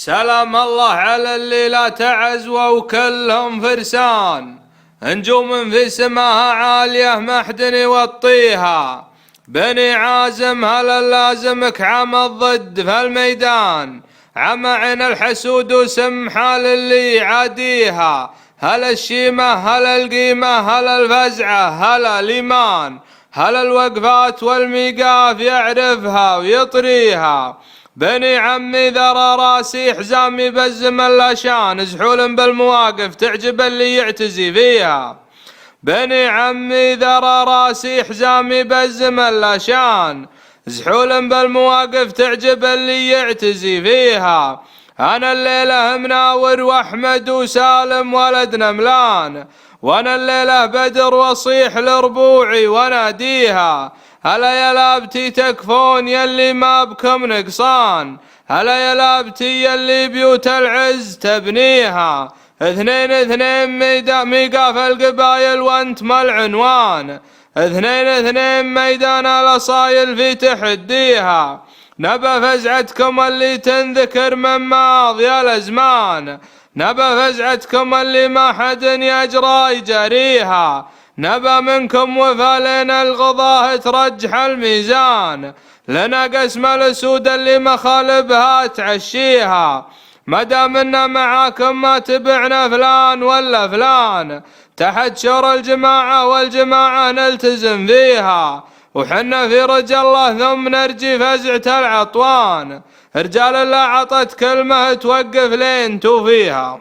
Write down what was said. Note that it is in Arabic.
سلام الله على اللي لا تعزوى وكلهم فرسان، نجوم في سماها عالية ما حد يوطيها. بني عازم هلا لازمك عم الضد في الميدان، عم عين الحسود وسمحة للي يعاديها. هلا الشيمة هلا القيمة هلا الفزعة هلا الإيمان، هلا الوقفات والميقاف يعرفها ويطريها. بني عمي ذرى راسي حزامي بزم اللاشان، زحول بالمواقف تعجب اللي يعتزي فيها. بني عمي ذرى راسي حزامي بزم اللاشان، زحول بالمواقف تعجب اللي يعتزي فيها. أنا الليلة مناور وأحمد وسالم ولد نملان، وأنا الليلة بدر وصيح لربوعي وناديها. هلا يا لابتي تكفون يلي ما بكم نقصان، هلا يا لابتي يلي بيوت العز تبنيها. اثنين اثنين ميقاف القبايل وانت ما العنوان، اثنين اثنين ميدان الاصايل في تحديها. نبى فزعتكم اللي تنذكر من ماضي الازمان، نبى فزعتكم اللي ما حد يجرى يجريها. نبى منكم وفا لنا الغضاه ترجح الميزان، لنا قسم الاسود اللي مخالبها تعشيها. مدام إنا معاكم ما تبعنا فلان ولا فلان، تحت شور الجماعة والجماعة نلتزم فيها. وحنا في رجال الله ثم نرجي فزعة العطوان، رجال الله عطت كلمة توقف لين توفيها.